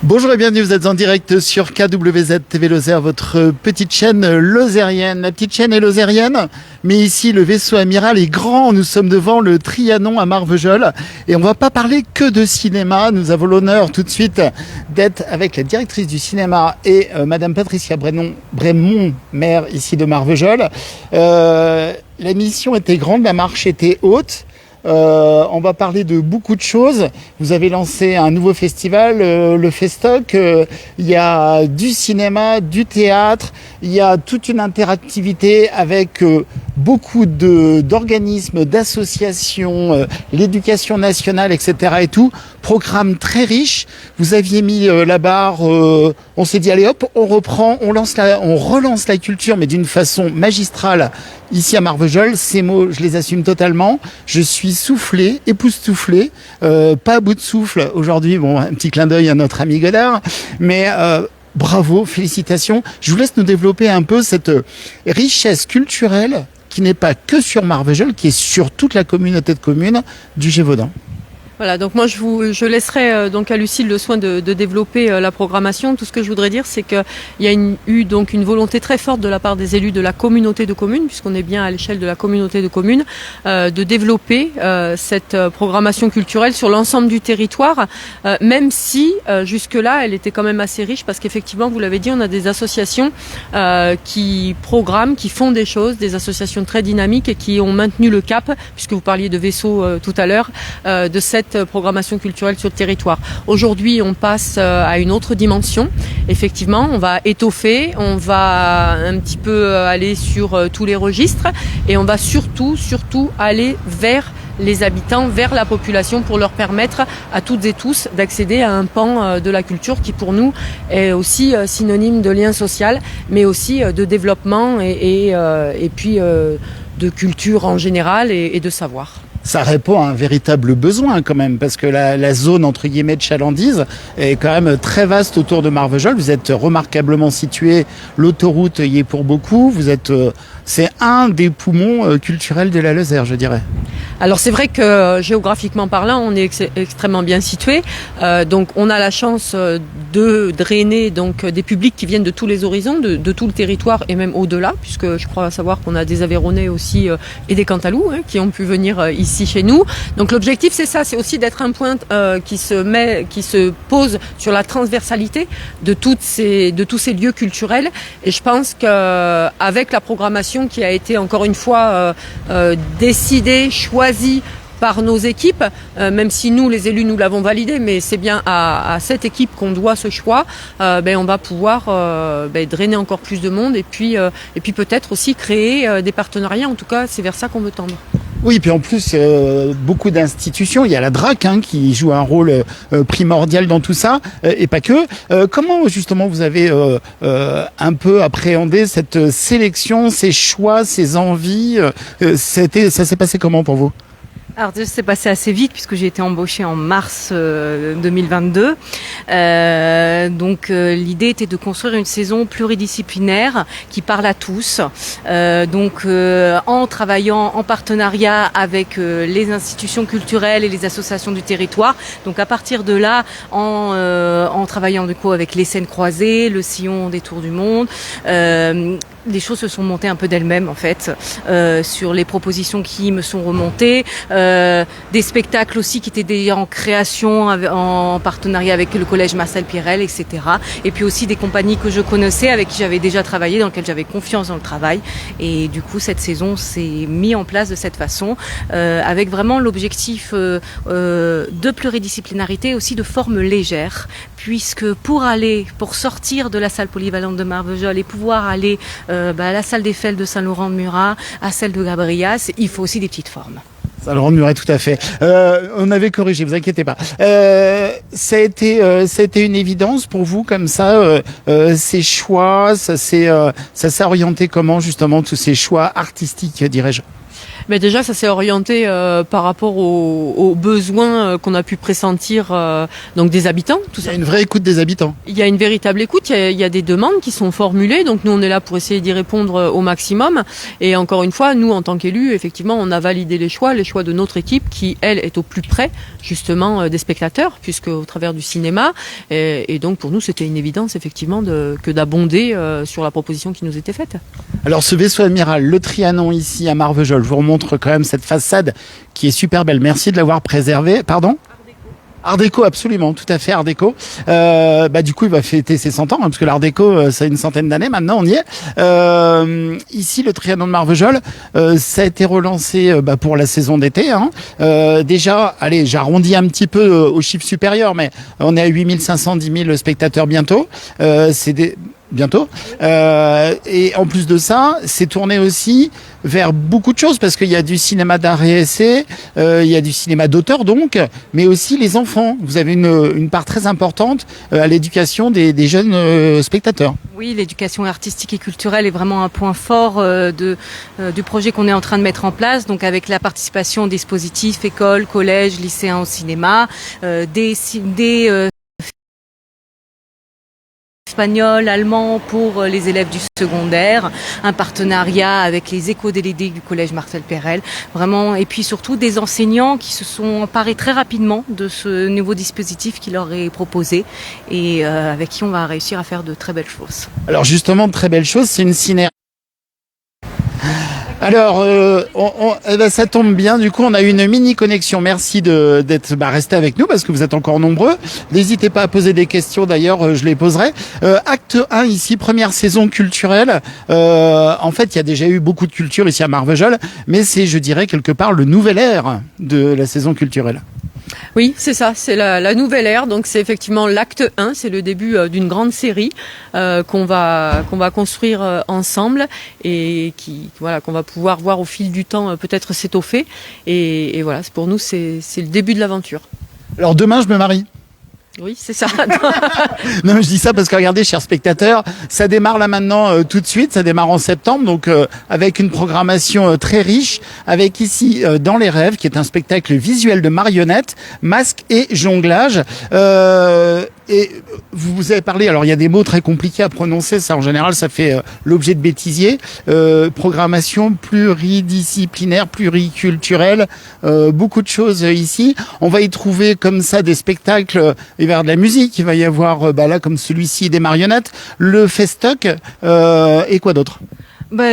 Bonjour et bienvenue, vous êtes en direct sur KWZ TV Lozère, votre petite chaîne lozérienne. La petite chaîne est lozérienne, mais ici le vaisseau amiral est grand. Nous sommes devant le Trianon à Marvejols et on va pas parler que de cinéma. Nous avons l'honneur tout de suite d'être avec la directrice du cinéma et Madame Patricia Brémond, maire ici de Marvejols. La mission était grande, la marche était haute. On va parler de beaucoup de choses. Vous avez lancé un nouveau festival, le Festoc. Il y a du cinéma, du théâtre. Il y a toute une interactivité avec beaucoup d'organismes, d'associations, l'éducation nationale, etc. et tout. Programme très riche. Vous aviez mis la barre. On s'est dit allez hop, on reprend, on relance la culture, mais d'une façon magistrale. Ici à Marvejols, ces mots, je les assume totalement. Je suis soufflé, époustouflé, pas à bout de souffle aujourd'hui. Bon, un petit clin d'œil à notre ami Godard, mais bravo, félicitations. Je vous laisse nous développer un peu cette richesse culturelle qui n'est pas que sur Marvejols, qui est sur toute la communauté de communes du Gévaudan. Voilà, donc moi je laisserai donc à Lucille le soin de développer la programmation. Tout ce que je voudrais dire, c'est qu'il y a eu donc une volonté très forte de la part des élus de la communauté de communes, puisqu'on est bien à l'échelle de la communauté de communes, de développer cette programmation culturelle sur l'ensemble du territoire, même si jusque-là elle était quand même assez riche, parce qu'effectivement, vous l'avez dit, on a des associations qui programment, qui font des choses, des associations très dynamiques et qui ont maintenu le cap, puisque vous parliez de vaisseaux tout à l'heure, de cette programmation culturelle sur le territoire. Aujourd'hui, on passe à une autre dimension. Effectivement, on va étoffer, on va un petit peu aller sur tous les registres et on va surtout aller vers les habitants, vers la population, pour leur permettre à toutes et tous d'accéder à un pan de la culture qui pour nous est aussi synonyme de lien social, mais aussi de développement et puis de culture en général et de savoir. Ça répond à un véritable besoin quand même, parce que la zone entre guillemets de chalandise est quand même très vaste autour de Marvejols. Vous êtes remarquablement situé, l'autoroute y est pour beaucoup. C'est un des poumons culturels de la Lozère, je dirais. Alors c'est vrai que géographiquement parlant, on est extrêmement bien situé. Donc on a la chance de drainer donc des publics qui viennent de tous les horizons, de tout le territoire et même au-delà, puisque je crois savoir qu'on a des Aveyronnais aussi et des Cantalous qui ont pu venir ici chez nous. Donc l'objectif c'est ça, c'est aussi d'être un point qui se pose sur la transversalité de tous ces lieux culturels. Et je pense qu'avec la programmation qui a été encore une fois décidée, choisie par nos équipes, même si nous, les élus, nous l'avons validé, mais c'est bien à cette équipe qu'on doit ce choix, on va pouvoir drainer encore plus de monde et puis peut-être aussi créer des partenariats. En tout cas, c'est vers ça qu'on veut tendre. Oui, puis en plus, beaucoup d'institutions. Il y a la DRAC qui joue un rôle primordial dans tout ça, et pas que. Comment justement vous avez un peu appréhendé cette sélection, ces choix, ces envies ça s'est passé comment pour vous ? Alors ça s'est passé assez vite puisque j'ai été embauchée en mars 2022. L'idée était de construire une saison pluridisciplinaire qui parle à tous. En travaillant en partenariat avec les institutions culturelles et les associations du territoire. Donc à partir de là, en travaillant du coup avec les scènes croisées, le sillon des Tours du Monde. Les choses se sont montées un peu d'elles-mêmes en fait, sur les propositions qui me sont remontées, des spectacles aussi qui étaient déjà en création en partenariat avec le collège Marcel Pirel, etc. Et puis aussi des compagnies que je connaissais, avec qui j'avais déjà travaillé, dans lesquelles j'avais confiance dans le travail. Et du coup, cette saison s'est mise en place de cette façon, avec vraiment l'objectif de pluridisciplinarité et aussi de forme légère, puisque pour sortir de la salle polyvalente de Marvejols et pouvoir aller à la salle des Fels de Saint-Laurent-de-Murat, à celle de Gabrias, il faut aussi des petites formes. Saint-Laurent-de-Murat, tout à fait. On avait corrigé, vous inquiétez pas. Ça a été une évidence pour vous comme ça, ces choix, ça s'est orienté comment justement tous ces choix artistiques, dirais-je? Mais déjà, ça s'est orienté par rapport aux besoins qu'on a pu pressentir donc des habitants. Tout Il y ça. a une vraie écoute des habitants. Il y a une véritable écoute, il y a des demandes qui sont formulées, donc nous on est là pour essayer d'y répondre au maximum. Et encore une fois, nous en tant qu'élus, effectivement, on a validé les choix de notre équipe qui, elle, est au plus près justement des spectateurs, puisque au travers du cinéma. Et donc pour nous, c'était une évidence effectivement que d'abonder sur la proposition qui nous était faite. Alors ce vaisseau amiral, le Trianon ici à Marvejols, je vous remontre quand même cette façade qui est super belle. Merci de l'avoir préservée. Pardon ? Art déco, absolument, tout à fait, art déco. Du coup, il va fêter ses 100 ans, hein, parce que l'art déco, ça a une centaine d'années maintenant, on y est. Ici, le Trianon de Marvejols, ça a été relancé pour la saison d'été. Hein. Déjà, allez, j'arrondis un petit peu au chiffre supérieur, mais on est à 8500, 10 000 spectateurs bientôt. Bientôt. Et en plus de ça, c'est tourné aussi vers beaucoup de choses parce qu'il y a du cinéma d'art et essai, il y a du cinéma d'auteur donc, mais aussi les enfants. Vous avez une part très importante à l'éducation des jeunes spectateurs. Oui, l'éducation artistique et culturelle est vraiment un point fort du projet qu'on est en train de mettre en place. Donc avec la participation des dispositifs, écoles, collèges, lycéens au cinéma, des espagnol, allemand pour les élèves du secondaire, un partenariat avec les éco-délégués du collège Marcel Perel, vraiment, et puis surtout des enseignants qui se sont emparés très rapidement de ce nouveau dispositif qui leur est proposé et avec qui on va réussir à faire de très belles choses. Alors justement, de très belles choses, c'est une ciné. Alors, ça tombe bien. Du coup, on a eu une mini connexion. Merci d'être resté avec nous parce que vous êtes encore nombreux. N'hésitez pas à poser des questions. D'ailleurs, je les poserai. Acte 1 ici, première saison culturelle. En fait, il y a déjà eu beaucoup de culture ici à Marvejols, mais c'est, je dirais, quelque part le nouvel ère de la saison culturelle. Oui, c'est ça, c'est la nouvelle ère. Donc c'est effectivement l'acte 1, c'est le début d'une grande série qu'on va construire ensemble et qu'on va pouvoir voir au fil du temps peut-être s'étoffer. Et voilà, pour nous c'est le début de l'aventure. Alors demain, je me marie. Oui, c'est ça. Non, mais je dis ça parce que regardez, chers spectateurs, ça démarre là maintenant tout de suite, ça démarre en septembre, donc avec une programmation très riche, avec ici Dans les rêves, qui est un spectacle visuel de marionnettes, masques et jonglage. Et vous avez parlé, alors il y a des mots très compliqués à prononcer, ça en général ça fait l'objet de bêtisier. Programmation pluridisciplinaire, pluriculturelle, beaucoup de choses ici. On va y trouver comme ça des spectacles. Il va y avoir de la musique, il va y avoir là comme celui-ci des marionnettes, le festoc et quoi d'autre ?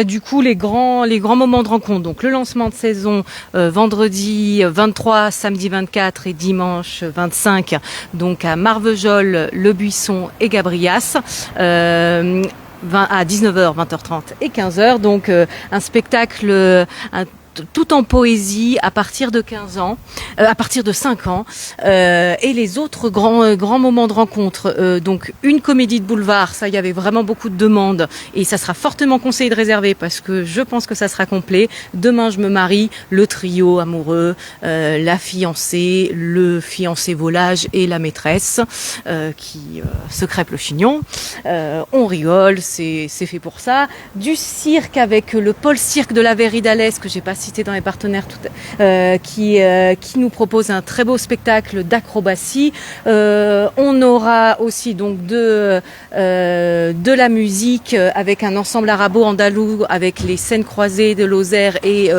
Du coup, les grands moments de rencontre. Donc, le lancement de saison vendredi 23, samedi 24 et dimanche 25. Donc, à Marvejols, Le Buisson et Gabrias. À 19h, 20h30 et 15h. Donc, un spectacle tout en poésie à partir de 15 ans, à partir de 5 ans, et les autres grands moments de rencontre. Donc une comédie de boulevard, ça il y avait vraiment beaucoup de demandes et ça sera fortement conseillé de réserver parce que je pense que ça sera complet. Demain je me marie, le trio amoureux, la fiancée, le fiancé volage et la maîtresse qui se crêpe le chignon. On rigole, c'est fait pour ça. Du cirque avec le pôle cirque de la Véridalès que j'ai pas cité dans les partenaires qui nous propose un très beau spectacle d'acrobatie. On aura aussi donc de la musique avec un ensemble arabo-andalou avec les scènes croisées de Lozère et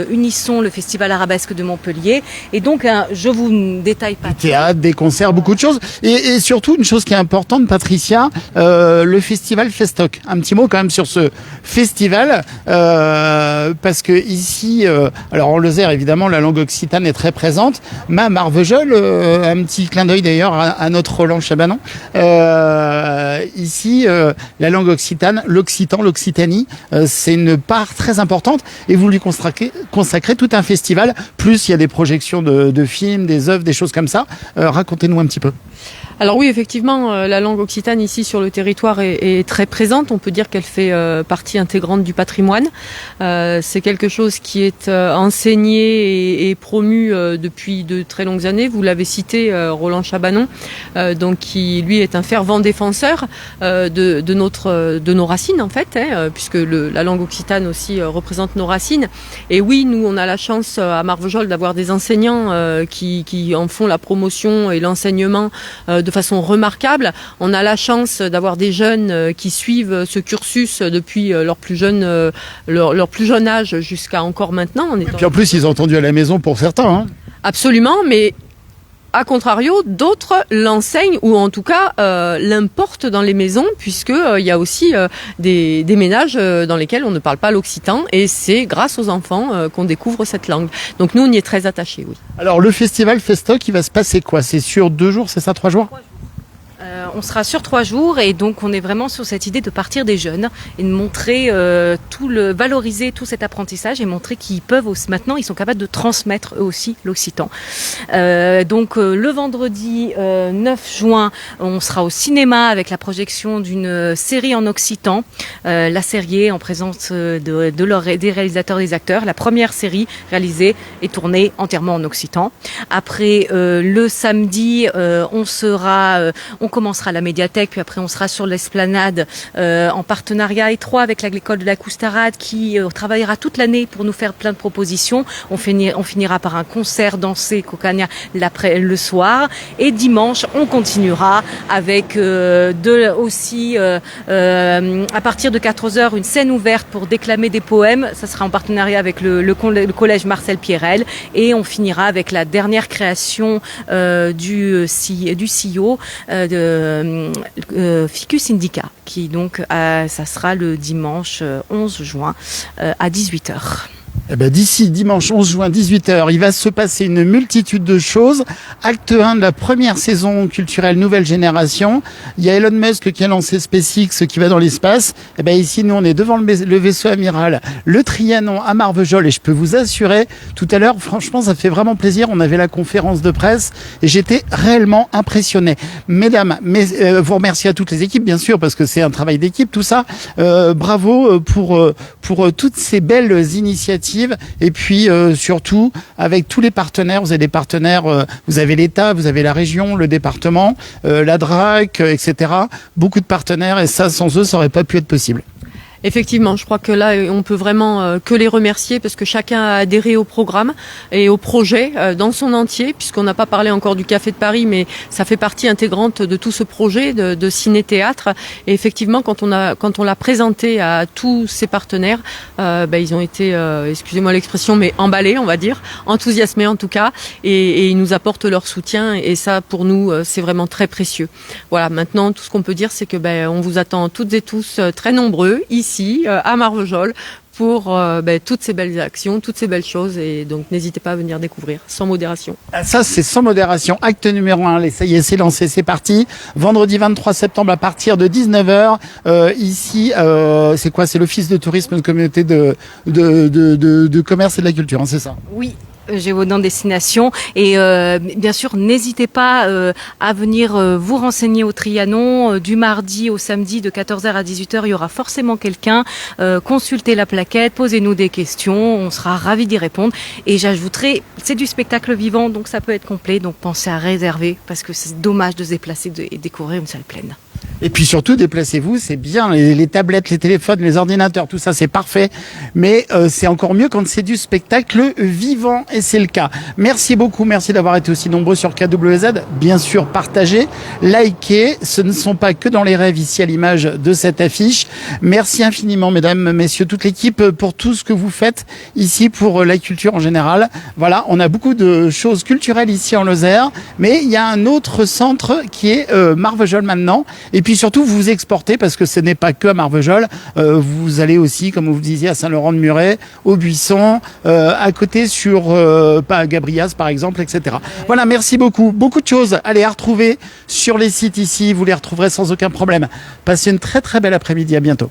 Unisson, le festival arabesque de Montpellier. Et donc je vous détaille pas. Du théâtre, des concerts, beaucoup de choses. Et surtout une chose qui est importante, Patricia, le festival Festoc. Un petit mot quand même sur ce festival parce que ici, alors en Lozère évidemment la langue occitane est très présente, mais à Marvejols, un petit clin d'œil d'ailleurs à notre Roland Chabanon, ici la langue occitane, l'Occitanie, c'est une part très importante et vous lui consacrez tout un festival, plus il y a des projections de films, des œuvres, des choses comme ça. Racontez-nous un petit peu. Alors oui, effectivement, la langue occitane ici sur le territoire est très présente. On peut dire qu'elle fait partie intégrante du patrimoine. C'est quelque chose chose qui est enseignée et promue depuis de très longues années. Vous l'avez cité, Roland Chabanon, donc qui lui est un fervent défenseur de nos racines en fait, puisque la langue occitane aussi représente nos racines. Et oui, nous on a la chance à Marvejols d'avoir des enseignants qui en font la promotion et l'enseignement de façon remarquable. On a la chance d'avoir des jeunes qui suivent ce cursus depuis leur plus jeune âge jusqu'à encore maintenant. Et puis en plus, ils ont entendu à la maison pour certains. Hein. Absolument, mais a contrario, d'autres l'enseignent ou en tout cas l'importent dans les maisons, puisque il y a aussi des ménages dans lesquels on ne parle pas l'occitan, et c'est grâce aux enfants qu'on découvre cette langue. Donc nous, on y est très attachés, oui. Alors le festival Festoc, il va se passer quoi? C'est sur 2 jours, c'est ça, 3 jours? On sera sur 3 jours et donc on est vraiment sur cette idée de partir des jeunes et de montrer valoriser tout cet apprentissage et montrer qu'ils peuvent aussi, maintenant ils sont capables de transmettre eux aussi l'occitan. Donc le vendredi 9 juin, on sera au cinéma avec la projection d'une série en occitan, La Série en présence des réalisateurs et des acteurs. La première série réalisée et tournée entièrement en occitan. Après le samedi, on commencera à la médiathèque, puis après on sera sur l'esplanade en partenariat étroit avec l'école de la Coustarade qui travaillera toute l'année pour nous faire plein de propositions. On finira par un concert dansé Cocagna le soir, et dimanche on continuera avec à partir de 14h une scène ouverte pour déclamer des poèmes. Ça sera en partenariat avec le collège Marcel Pierrel, et on finira avec la dernière création du CEO Ficus Indica, qui donc ça sera le dimanche 11 juin à 18h. Eh ben, d'ici dimanche 11 juin 18h, il va se passer une multitude de choses. Acte 1 de la première saison culturelle Nouvelle Génération. Il y a Elon Musk qui a lancé SpaceX qui va dans l'espace. Eh ben, ici, nous, on est devant le vaisseau amiral, le Trianon à Marvejols, et je peux vous assurer, tout à l'heure, franchement, ça fait vraiment plaisir. On avait la conférence de presse et j'étais réellement impressionné. Mesdames, vous remerciez à toutes les équipes, bien sûr, parce que c'est un travail d'équipe, tout ça. Bravo pour toutes ces belles initiatives. Et puis surtout avec tous les partenaires, vous avez des partenaires, vous avez l'État, vous avez la région, le département, la DRAC, etc. Beaucoup de partenaires, et ça, sans eux, ça n'aurait pas pu être possible. Effectivement, je crois que là, on peut vraiment que les remercier, parce que chacun a adhéré au programme et au projet dans son entier, puisqu'on n'a pas parlé encore du Café de Paris, mais ça fait partie intégrante de tout ce projet de ciné-théâtre. Et effectivement, quand on l'a présenté à tous ses partenaires, ils ont été, excusez-moi l'expression, mais emballés, on va dire, enthousiasmés en tout cas, et ils nous apportent leur soutien, et ça, pour nous, c'est vraiment très précieux. Voilà, maintenant, tout ce qu'on peut dire, c'est que on vous attend toutes et tous très nombreux ici à Marvejols pour toutes ces belles actions, toutes ces belles choses, et donc n'hésitez pas à venir découvrir sans modération. Ça, c'est sans modération. Acte numéro 1, ça y est, c'est lancé, c'est parti. Vendredi 23 septembre à partir de 19h. Ici, c'est quoi? C'est l'Office de tourisme de communauté de commerce et de la culture, hein, c'est ça? Oui. Gévaudan Destination, et bien sûr n'hésitez pas à venir vous renseigner au Trianon du mardi au samedi de 14h à 18h. Il y aura forcément quelqu'un. Consultez la plaquette, posez-nous des questions, on sera ravis d'y répondre. Et j'ajouterai, c'est du spectacle vivant, donc ça peut être complet, donc pensez à réserver, parce que c'est dommage de se déplacer et découvrir une salle pleine. Et puis surtout, déplacez-vous, c'est bien, les tablettes, les téléphones, les ordinateurs, tout ça, c'est parfait. Mais c'est encore mieux quand c'est du spectacle vivant, et c'est le cas. Merci beaucoup, merci d'avoir été aussi nombreux sur KWZ. Bien sûr, partagez, likez, ce ne sont pas que dans les rêves ici à l'image de cette affiche. Merci infiniment, mesdames, messieurs, toute l'équipe, pour tout ce que vous faites ici pour la culture en général. Voilà, on a beaucoup de choses culturelles ici en Lozère, mais il y a un autre centre qui est Marvejols maintenant. Et puis surtout, vous vous exportez, parce que ce n'est pas que à Marvejols. Vous allez aussi, comme vous le disiez, à Saint-Laurent-de-Muret, au Buisson, à côté sur Gabrias, par exemple, etc. Voilà, merci beaucoup. Beaucoup de choses allez à retrouver sur les sites ici. Vous les retrouverez sans aucun problème. Passez une très très belle après-midi. À bientôt.